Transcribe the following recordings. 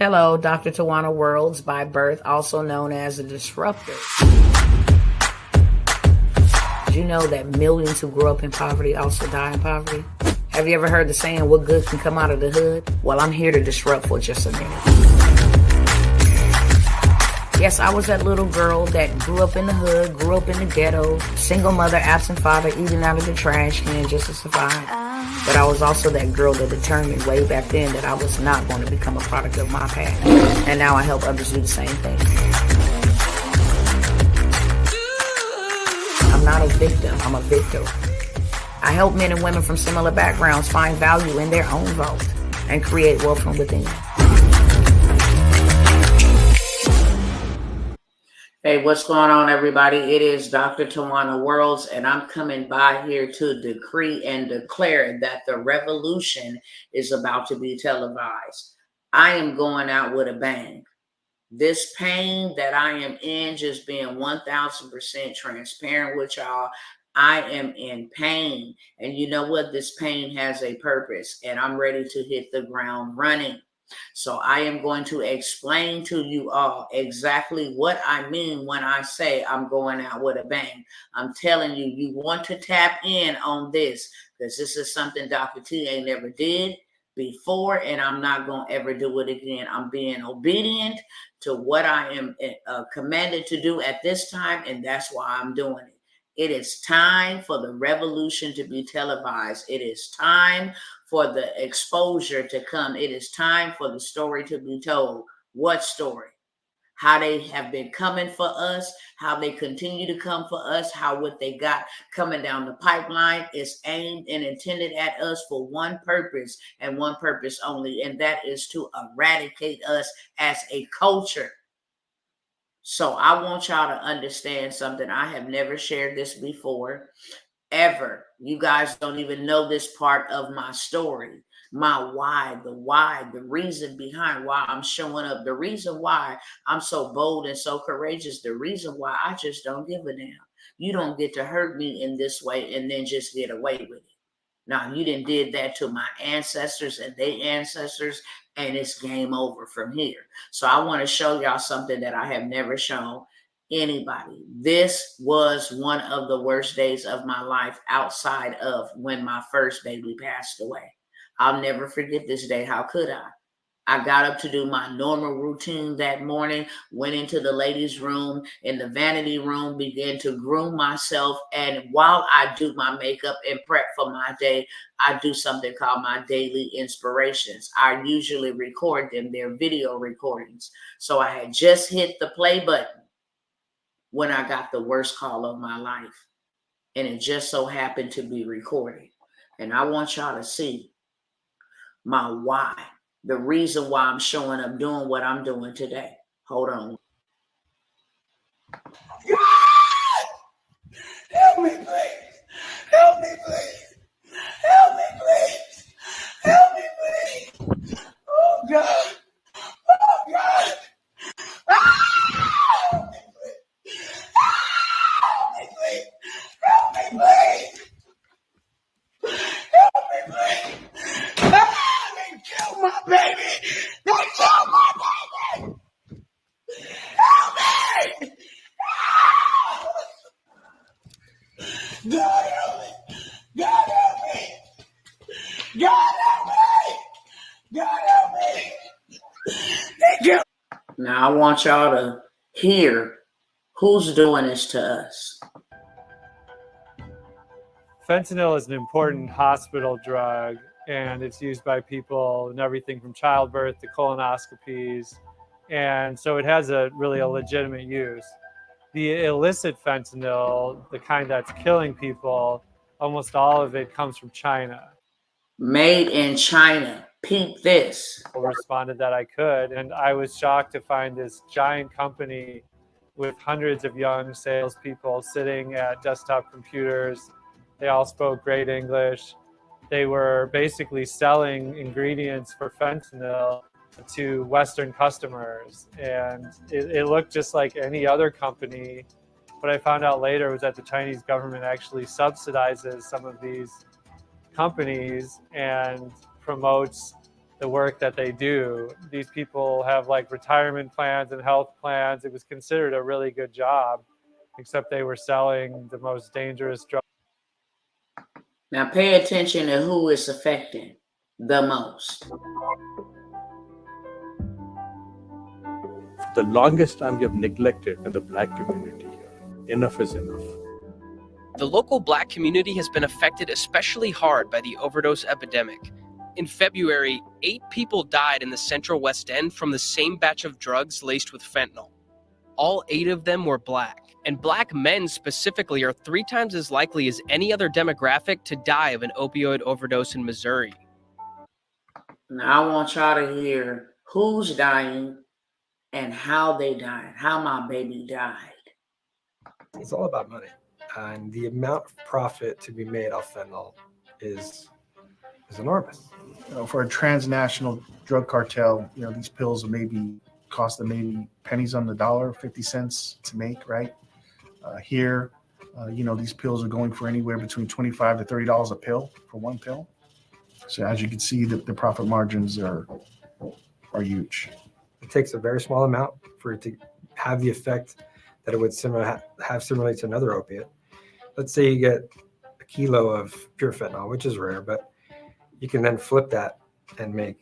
Hello, Dr. Tawanna Worlds by birth, also known as a disruptor. Did you know that millions who grew up in poverty also die in poverty? Have you ever heard the saying, what good can come out of the hood? Well, I'm here to disrupt for just a minute. Yes, I was that little girl that grew up in the hood, grew up in the ghetto, single mother, absent father, eating out of the trash can just to survive. But I was also that girl that determined way back then that I was not going to become a product of my past. And now I help others do the same thing. I'm not a victim, I'm a victor. I help men and women from similar backgrounds find value in their own vote and create wealth from within. Hey, what's going on, everybody? It is Dr. Tawanna Worlds, and I'm coming by here to decree and declare that the revolution is about to be televised. I am going out with a bang. This pain that I am in, just being 1000% transparent with y'all, I am in pain. And you know what? This pain has a purpose, and I'm ready to hit the ground running. So I am going to explain to you all exactly what I mean when I say I'm going out with a bang. I'm telling you, you want to tap in on this because this is something Dr. T ain't never did before, and I'm not going to ever do it again. I'm being obedient to what I am commanded to do at this time, and that's why I'm doing it. It is time for the revolution to be televised. It is time for the exposure to come. It is time for the story to be told. What story? How they have been coming for us, how they continue to come for us, how what they got coming down the pipeline is aimed and intended at us for one purpose and one purpose only, and that is to eradicate us as a culture. So I want y'all to understand something. I have never shared this before, ever. You guys don't even know this part of my story. My why, the reason behind why I'm showing up, the reason why I'm so bold and so courageous, the reason why I just don't give a damn. You don't get to hurt me in this way and then just get away with it. Now, you didn't did that to my ancestors and their ancestors, and it's game over from here. So I want to show y'all something that I have never shown anybody. This was one of the worst days of my life outside of when my first baby passed away. I'll never forget this day. How could I? I got up to do my normal routine that morning, went into the ladies' room, in the vanity room, began to groom myself. And while I do my makeup and prep for my day, I do something called my daily inspirations. I usually record them. They're video recordings. So I had just hit the play button when I got the worst call of my life. And it just so happened to be recorded. And I want y'all to see my why. The reason why I'm showing up doing what I'm doing today. Hold on. God! Help me, please. Help me, please. Help me, please. Help me, please. Oh, God. Oh, God. Help me, please. Help me, please. Help me, please. Help me, please. They killed my baby. They killed my baby. Help me. God help me. God help me. God help me. God help me. They killed. Now I want y'all to hear who's doing this to us. Fentanyl is an important hospital drug, and it's used by people in everything from childbirth to colonoscopies. And so it has a legitimate use. The illicit fentanyl, the kind that's killing people, almost all of it comes from China. Made in China. Peep this. I responded that I could, and I was shocked to find this giant company with hundreds of young salespeople sitting at desktop computers. They all spoke great English. They were basically selling ingredients for fentanyl to Western customers. And it looked just like any other company. What I found out later was that the Chinese government actually subsidizes some of these companies and promotes the work that they do. These people have like retirement plans and health plans. It was considered a really good job, except they were selling the most dangerous drugs. Now pay attention to who it's affecting the most. For the longest time, we have neglected in the Black community here. Enough is enough. The local Black community has been affected especially hard by the overdose epidemic. In February, 8 people died in the Central West End from the same batch of drugs laced with fentanyl. All 8 of them were Black, and Black men specifically are 3 times as likely as any other demographic to die of an opioid overdose in Missouri. Now I want y'all to hear who's dying and how they died, how my baby died. It's all about money. And the amount of profit to be made off fentanyl is enormous. For a transnational drug cartel, these pills maybe cost them maybe pennies on the dollar, 50 cents to make, right? Here, these pills are going for anywhere between $25 to $30 a pill for one pill. So as you can see, the profit margins are huge. It takes a very small amount for it to have the effect that it would have similarly to another opiate. Let's say you get a kilo of pure fentanyl, which is rare, but you can then flip that and make,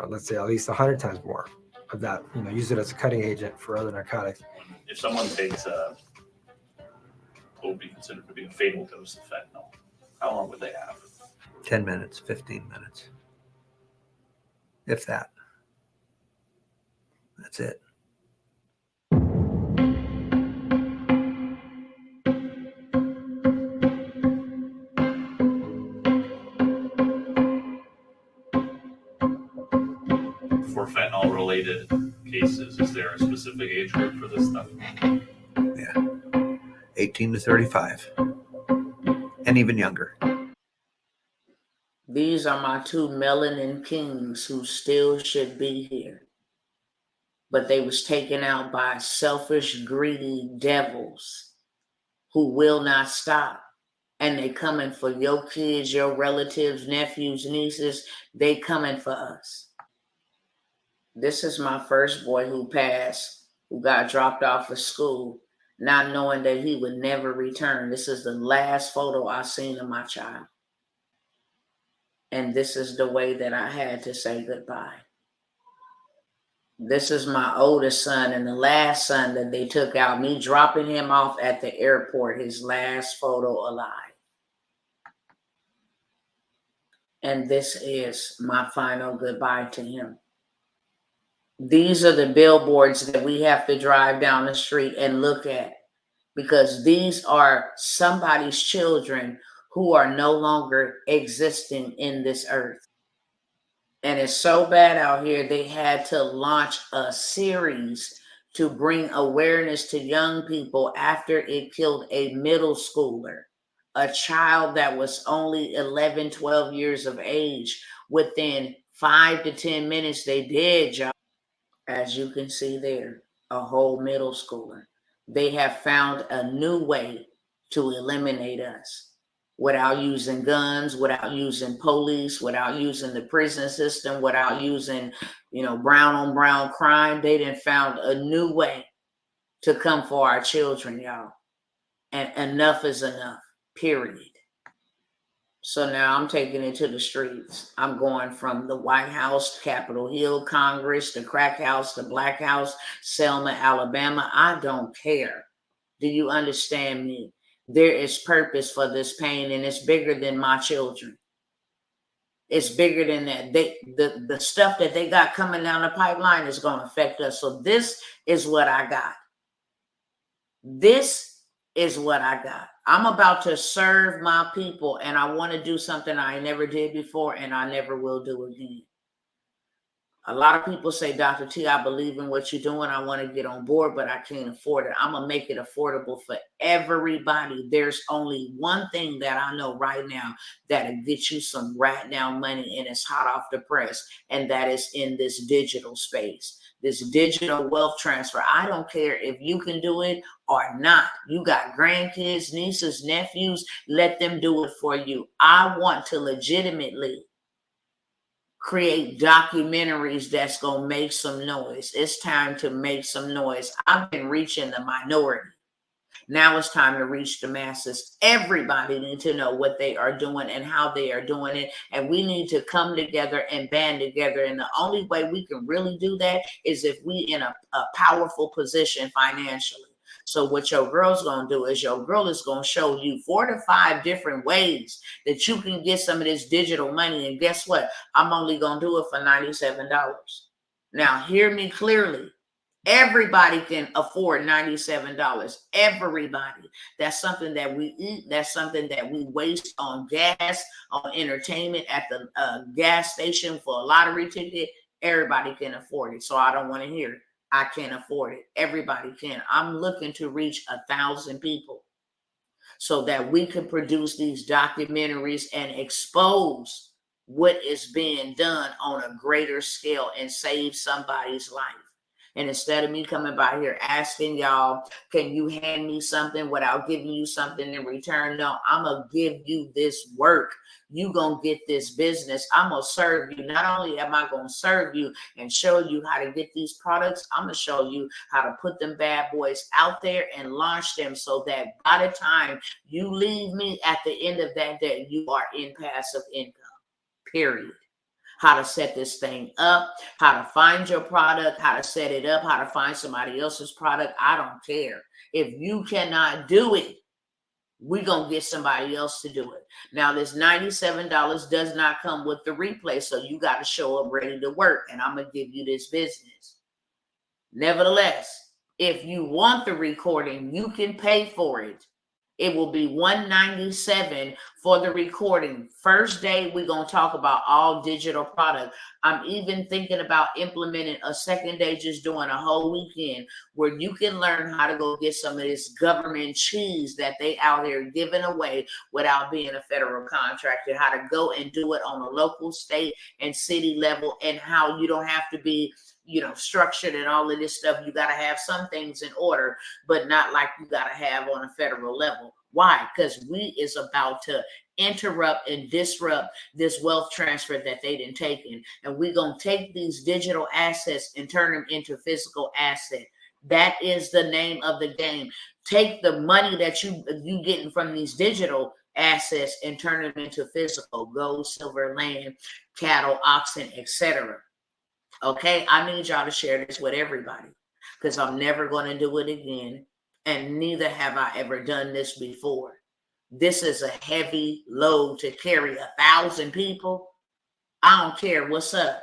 let's say at least 100 times more of that, use it as a cutting agent for other narcotics. If someone takes what would be considered to be a fatal dose of fentanyl, how long would they have? 10 minutes, 15 minutes. If that. That's it. For fentanyl-related cases, is there a specific age group for this stuff? Yeah. 18 to 35. And even younger. These are my 2 melanin kings who still should be here. But they was taken out by selfish, greedy devils who will not stop. And they coming for your kids, your relatives, nephews, nieces. They coming for us. This is my first boy who passed, who got dropped off of school, not knowing that he would never return. This is the last photo I seen of my child. And this is the way that I had to say goodbye. This is my oldest son and the last son that they took out, me dropping him off at the airport, his last photo alive. And this is my final goodbye to him. These are the billboards that we have to drive down the street and look at, because these are somebody's children who are no longer existing in this earth. And it's so bad out here, they had to launch a series to bring awareness to young people after it killed a middle schooler, a child that was only 11, 12 years of age. Within 5 to 10 minutes, they did, y'all. As you can see there, a whole middle schooler. They have found a new way to eliminate us without using guns, without using police, without using the prison system, without using, brown on brown crime. They done found a new way to come for our children, y'all. And enough is enough, period. So now I'm taking it to the streets. I'm going from the White House, Capitol Hill, Congress, the crack house, the black house, Selma, Alabama. I don't care. Do you understand me? There is purpose for this pain, and it's bigger than my children. It's bigger than that. The stuff that they got coming down the pipeline is going to affect us. So this is what I got. This is what I got. I'm about to serve my people, and I want to do something I never did before, and I never will do again. A lot of people say, Dr. T, I believe in what you're doing. I want to get on board, but I can't afford it. I'm going to make it affordable for everybody. There's only one thing that I know right now that'll get you some right now money, and it's hot off the press, and that is in this digital space. This digital wealth transfer. I don't care if you can do it or not. You got grandkids, nieces, nephews, let them do it for you. I want to legitimately create documentaries that's going to make some noise. It's time to make some noise. I've been reaching the minority. Now it's time to reach the masses. Everybody needs to know what they are doing and how they are doing it. And we need to come together and band together. And the only way we can really do that is if we in a powerful position financially. So what your girl's going to do is your girl is going to show you 4 to 5 different ways that you can get some of this digital money. And guess what? I'm only going to do it for $97. Now, hear me clearly. Everybody can afford $97. Everybody. That's something that we eat. That's something that we waste on gas, on entertainment at the gas station for a lottery ticket. Everybody can afford it. So I don't want to hear it. I can't afford it. Everybody can. I'm looking to reach 1,000 people so that we can produce these documentaries and expose what is being done on a greater scale and save somebody's life. And instead of me coming by here asking y'all, can you hand me something without giving you something in return? No, I'm going to give you this work. You going to get this business. I'm going to serve you. Not only am I going to serve you and show you how to get these products, I'm going to show you how to put them bad boys out there and launch them so that by the time you leave me at the end of that day, you are in passive income, period. How to set this thing up, how to find your product, how to set it up, how to find somebody else's product. I don't care. If you cannot do it, we're going to get somebody else to do it. Now, this $97 does not come with the replay, so you got to show up ready to work, and I'm going to give you this business. Nevertheless, if you want the recording, you can pay for it. It will be $197 for the recording. First day, we're going to talk about all digital product. I'm even thinking about implementing a second day, just doing a whole weekend where you can learn how to go get some of this government cheese that they out here giving away without being a federal contractor, how to go and do it on a local, state, and city level, and how you don't have to be structured and all of this stuff. You got to have some things in order, but not like you got to have on a federal level. Why? Because we is about to interrupt and disrupt this wealth transfer that they didn't take in. And we're going to take these digital assets and turn them into physical assets. That is the name of the game. Take the money that you getting from these digital assets and turn them into physical: gold, silver, land, cattle, oxen, etc. Okay, I need y'all to share this with everybody because I'm never going to do it again. And neither have I ever done this before. This is a heavy load to carry 1,000 people. I don't care what's up.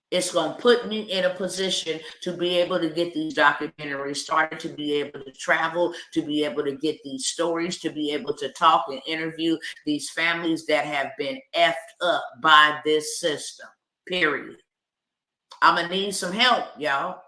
It's going to put me in a position to be able to get these documentaries started, to be able to travel, to be able to get these stories, to be able to talk and interview these families that have been effed up by this system, period. I'm going to need some help, y'all.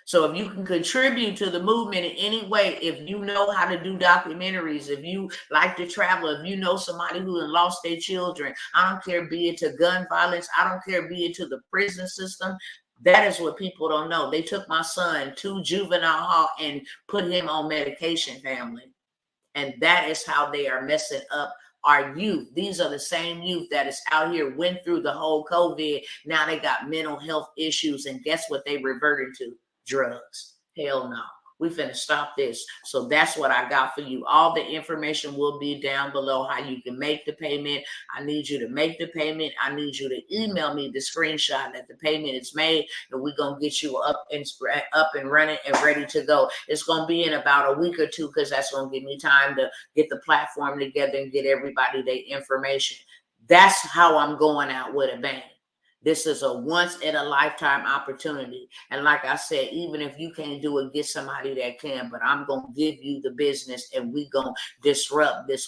So if you can contribute to the movement in any way, if you know how to do documentaries, if you like to travel, if you know somebody who has lost their children, I don't care, be it to gun violence, I don't care, be it to the prison system. That is what people don't know. They took my son to juvenile hall and put him on medication, family. And that is how they are messing up our youth. These are the same youth that is out here, went through the whole COVID. Now they got mental health issues. And guess what they reverted to? Drugs. Hell no. We finna stop this. So that's what I got for you. All the information will be down below, how you can make the payment. I need you to make the payment. I need you to email me the screenshot that the payment is made, and we're going to get you up and running and ready to go. It's going to be in about a week or two because that's going to give me time to get the platform together and get everybody their information. That's how I'm going out with a bang. This is a once-in-a-lifetime opportunity. And like I said, even if you can't do it, get somebody that can. But I'm going to give you the business, and we're going to disrupt this